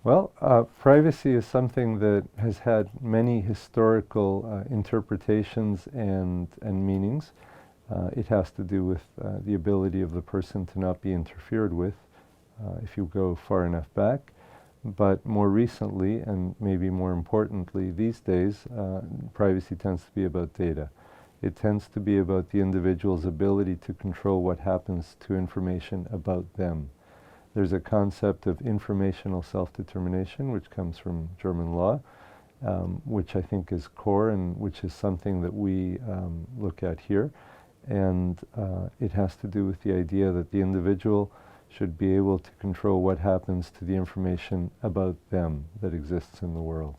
Well, privacy is something that has had many historical interpretations and meanings. It has to do with the ability of the person to not be interfered with if you go far enough back. But more recently, and maybe more importantly these days, privacy tends to be about data. It tends to be about the individual's ability to control what happens to information about them. There's a concept of informational self-determination, which comes from German law, which I think is core and which is something that we look at here. And it has to do with the idea that the individual should be able to control what happens to the information about them that exists in the world.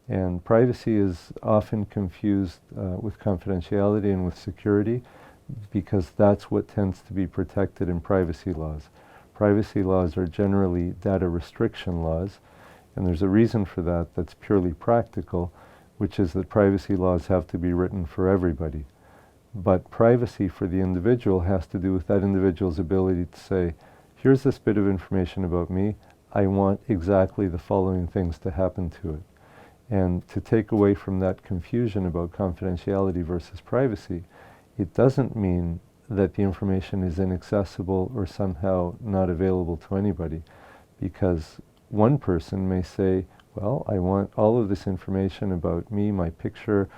And privacy is often confused with confidentiality and with security, because that's what tends to be protected in privacy laws. Privacy laws are generally data restriction laws, and there's a reason for that that's purely practical, which is that privacy laws have to be written for everybody. But privacy for the individual has to do with that individual's ability to say, here's this bit of information about me, I want exactly the following things to happen to it. And to take away from that confusion about confidentiality versus privacy, it doesn't mean that the information is inaccessible or somehow not available to anybody, because one person may say, well, I want all of this information about me, my picture,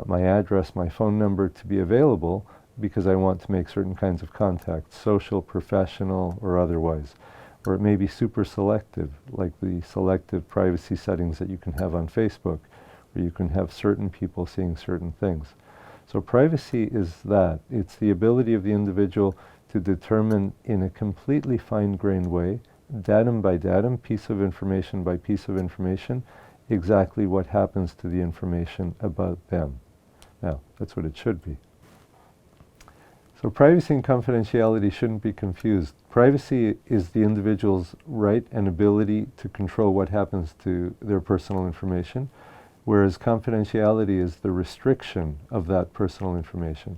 my address, my phone number to be available because I want to make certain kinds of contacts, social, professional, or otherwise. Or it may be super selective, like the selective privacy settings that you can have on Facebook, where you can have certain people seeing certain things. So privacy is that. It's the ability of the individual to determine in a completely fine-grained way, datum by datum, piece of information by piece of information, exactly what happens to the information about them. Now, that's what it should be. So privacy and confidentiality shouldn't be confused. Privacy is the individual's right and ability to control what happens to their personal information, whereas confidentiality is the restriction of that personal information.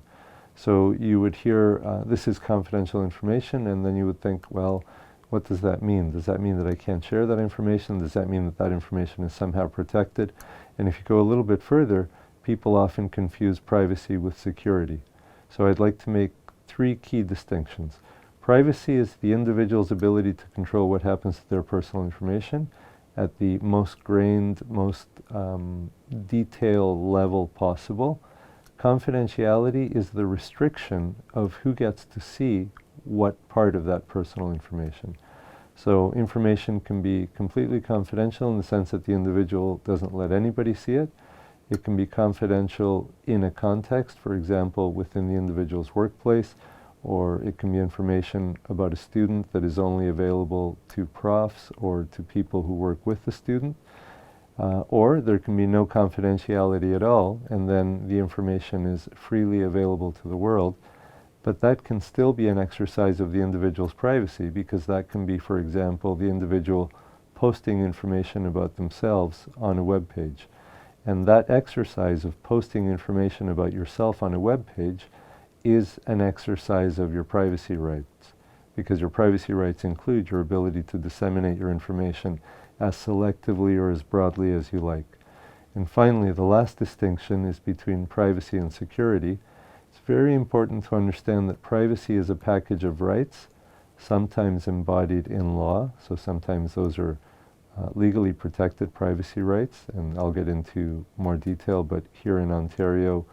So you would hear, this is confidential information, and then you would think, well, what does that mean? Does that mean that I can't share that information? Does that mean that that information is somehow protected? And if you go a little bit further, people often confuse privacy with security. So I'd like to make three key distinctions. Privacy is the individual's ability to control what happens to their personal information at the most grained, most detailed level possible. Confidentiality is the restriction of who gets to see what part of that personal information. So information can be completely confidential in the sense that the individual doesn't let anybody see it. It can be confidential in a context, for example, within the individual's workplace, or it can be information about a student that is only available to profs or to people who work with the student. Or there can be no confidentiality at all, and then the information is freely available to the world. But that can still be an exercise of the individual's privacy, because that can be, for example, the individual posting information about themselves on a web page. And that exercise of posting information about yourself on a web page is an exercise of your privacy rights, because your privacy rights include your ability to disseminate your information as selectively or as broadly as you like. And finally, the last distinction is between privacy and security. It's very important to understand that privacy is a package of rights, sometimes embodied in law, so sometimes those are legally protected privacy rights, and I'll get into more detail, but here in Ontario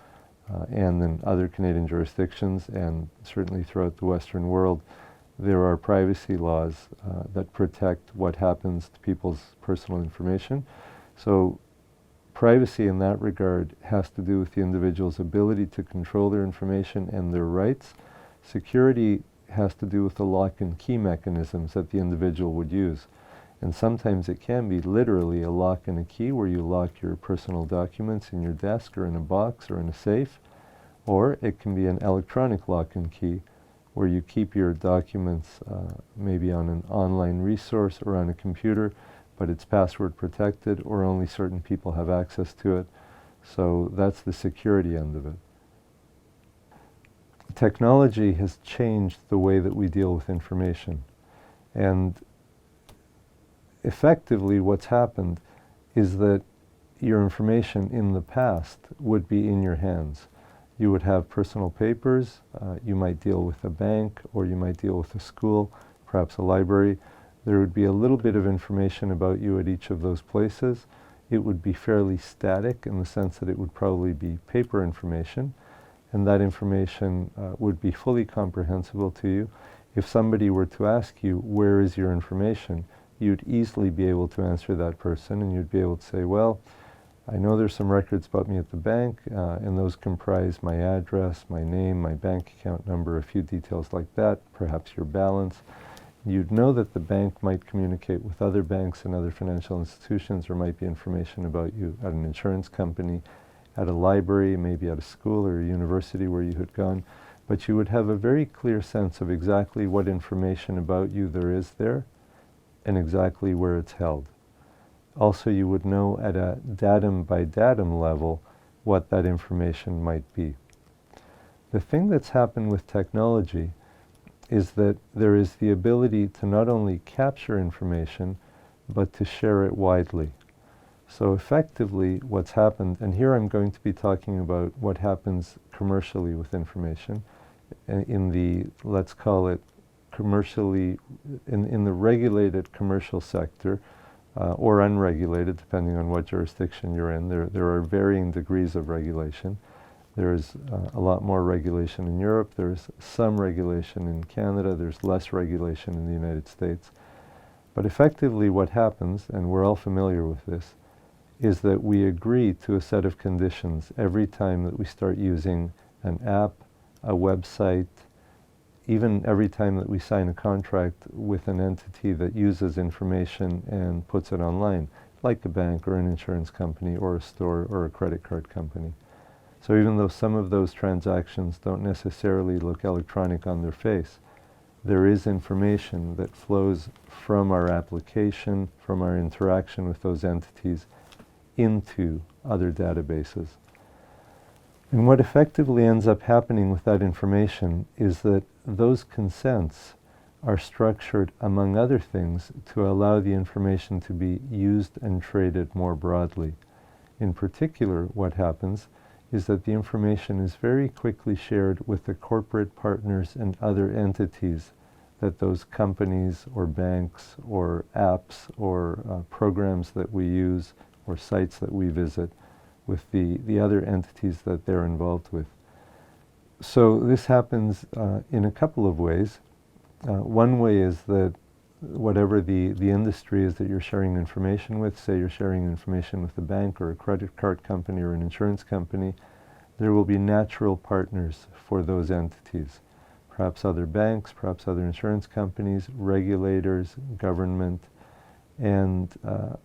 and in other Canadian jurisdictions, and certainly throughout the Western world, there are privacy laws that protect what happens to people's personal information. So privacy in that regard has to do with the individual's ability to control their information and their rights. Security has to do with the lock and key mechanisms that the individual would use. And sometimes it can be literally a lock and a key, where you lock your personal documents in your desk or in a box or in a safe. Or it can be an electronic lock and key, where you keep your documents maybe on an online resource or on a computer, but it's password protected, or only certain people have access to it. So that's the security end of it. Technology has changed the way that we deal with information. And effectively what's happened is that your information in the past would be in your hands. You would have personal papers, you might deal with a bank, or you might deal with a school, perhaps a library. There would be a little bit of information about you at each of those places. It would be fairly static in the sense that it would probably be paper information, and that information would be fully comprehensible to you. If somebody were to ask you, where is your information, you'd easily be able to answer that person, and you'd be able to say, well, I know there's some records about me at the bank, and those comprise my address, my name, my bank account number, a few details like that, perhaps your balance. You'd know that the bank might communicate with other banks and other financial institutions. There might be information about you at an insurance company, at a library, maybe at a school or a university where you had gone. But you would have a very clear sense of exactly what information about you there is there and exactly where it's held. Also, you would know at a datum by datum level what that information might be. The thing that's happened with technology is that there is the ability to not only capture information, but to share it widely. So effectively what's happened, and here I'm going to be talking about what happens commercially with information, in the, let's call it commercially, in the regulated commercial sector, or unregulated, depending on what jurisdiction you're in. There are varying degrees of regulation. There's a lot more regulation in Europe. There's some regulation in Canada. There's less regulation in the United States. But effectively what happens, and we're all familiar with this, is that we agree to a set of conditions every time that we start using an app, a website, even every time that we sign a contract with an entity that uses information and puts it online, like a bank or an insurance company or a store or a credit card company. So even though some of those transactions don't necessarily look electronic on their face, there is information that flows from our application, from our interaction with those entities, into other databases. And what effectively ends up happening with that information is that those consents are structured, among other things, to allow the information to be used and traded more broadly. In particular, what happens is that the information is very quickly shared with the corporate partners and other entities that those companies or banks or apps or programs that we use or sites that we visit, with the other entities that they're involved with. So this happens in a couple of ways. One way is that whatever the industry is that you're sharing information with, say you're sharing information with a bank or a credit card company or an insurance company, there will be natural partners for those entities. Perhaps other banks, perhaps other insurance companies, regulators, government, and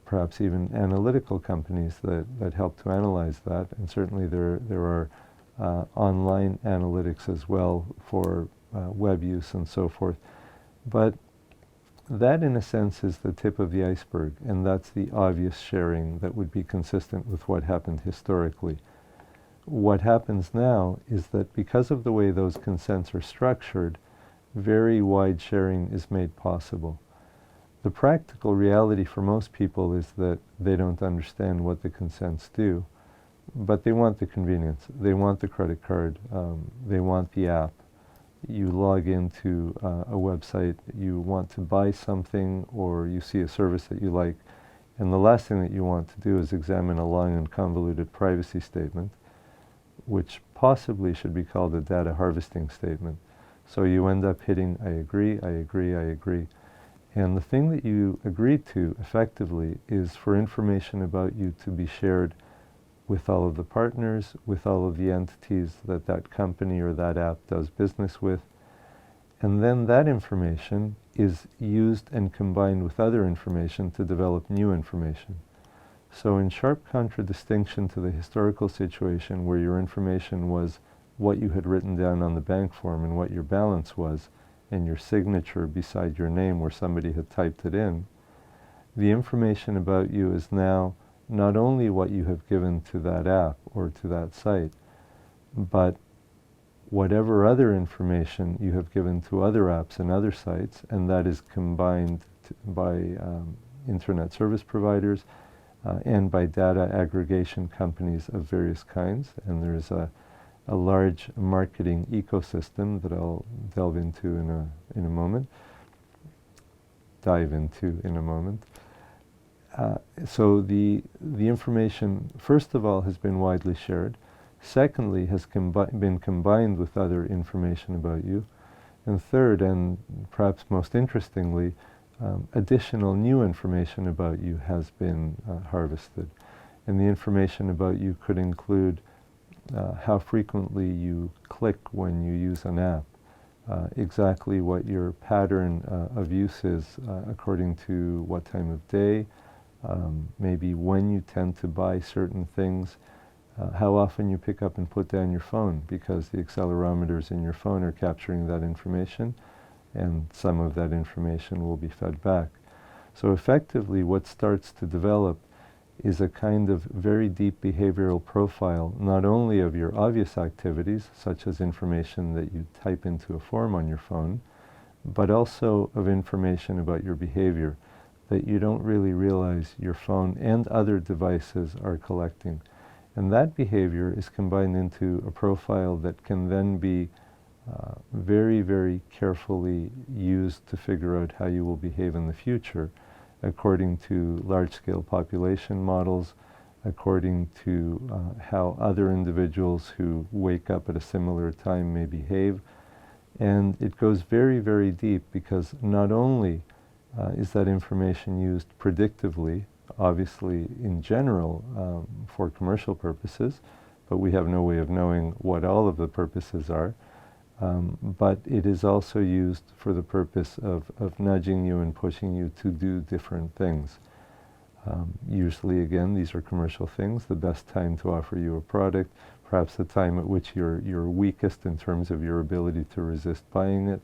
perhaps even analytical companies that help to analyze that. And certainly there are online analytics as well for web use and so forth. But that, in a sense, is the tip of the iceberg, and that's the obvious sharing that would be consistent with what happened historically. What happens now is that because of the way those consents are structured, very wide sharing is made possible. The practical reality for most people is that they don't understand what the consents do, but they want the convenience. They want the credit card. They want the app. You log into a website, you want to buy something, or you see a service that you like, and the last thing that you want to do is examine a long and convoluted privacy statement, which possibly should be called a data harvesting statement. So you end up hitting, I agree, I agree, I agree. And the thing that you agreed to, effectively, is for information about you to be shared with all of the partners, with all of the entities that that company or that app does business with. And then that information is used and combined with other information to develop new information. So in sharp contradistinction to the historical situation where your information was what you had written down on the bank form and what your balance was, and your signature beside your name where somebody had typed it in, the information about you is now not only what you have given to that app or to that site, but whatever other information you have given to other apps and other sites, and that is combined by internet service providers and by data aggregation companies of various kinds. And there's a large marketing ecosystem that I'll dive into in a moment. So the information, first of all, has been widely shared. Secondly, has been combined with other information about you. And third, and perhaps most interestingly, additional new information about you has been harvested. And the information about you could include how frequently you click when you use an app, exactly what your pattern of use is according to what time of day, maybe when you tend to buy certain things, how often you pick up and put down your phone, because the accelerometers in your phone are capturing that information, and some of that information will be fed back. So effectively, what starts to develop is a kind of very deep behavioral profile, not only of your obvious activities, such as information that you type into a form on your phone, but also of information about your behavior that you don't really realize your phone and other devices are collecting. And that behavior is combined into a profile that can then be very, very carefully used to figure out how you will behave in the future, according to large-scale population models, according to how other individuals who wake up at a similar time may behave. And it goes very, very deep, because not only is that information used predictively, obviously in general for commercial purposes, but we have no way of knowing what all of the purposes are. But it is also used for the purpose of nudging you and pushing you to do different things. Usually, again, these are commercial things, the best time to offer you a product, perhaps the time at which you're weakest in terms of your ability to resist buying it.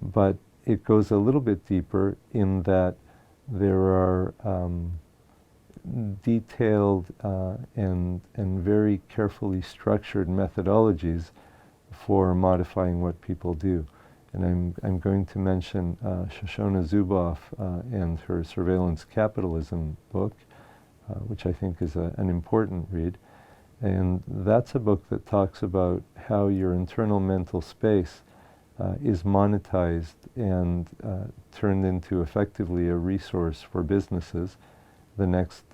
But it goes a little bit deeper in that there are detailed and very carefully structured methodologies for modifying what people do. And I'm going to mention Shoshona Zuboff and her Surveillance Capitalism book, which I think is an important read. And that's a book that talks about how your internal mental space is monetized and turned into effectively a resource for businesses, the next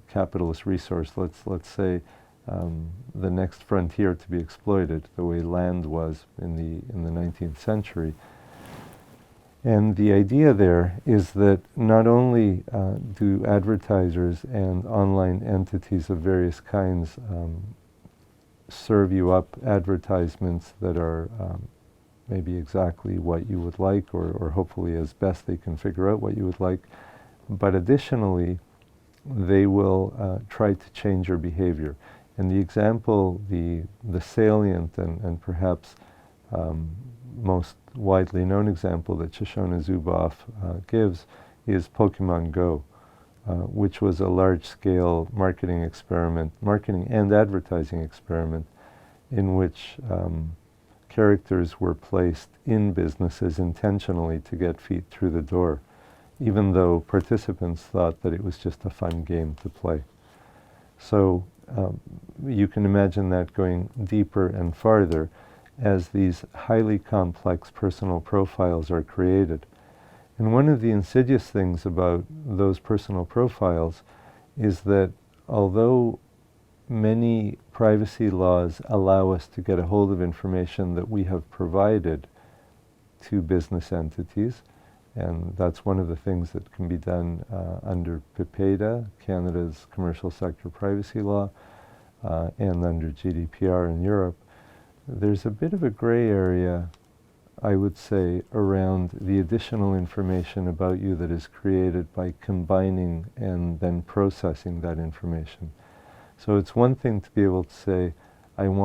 capitalist resource, let's say the next frontier to be exploited, the way land was in the 19th century. And the idea there is that not only do advertisers and online entities of various kinds serve you up advertisements that are maybe exactly what you would like, or hopefully as best they can figure out what you would like, but additionally they will try to change your behavior. And the example, the salient and perhaps most widely known example that Shoshona Zuboff gives is Pokemon Go, which was a large-scale marketing and advertising experiment in which characters were placed in businesses intentionally to get feet through the door, even though participants thought that it was just a fun game to play. So you can imagine that going deeper and farther as these highly complex personal profiles are created. And one of the insidious things about those personal profiles is that although many privacy laws allow us to get a hold of information that we have provided to business entities, and that's one of the things that can be done under PIPEDA, Canada's commercial sector privacy law, and under GDPR in Europe. There's a bit of a gray area, I would say, around the additional information about you that is created by combining and then processing that information. So it's one thing to be able to say, I want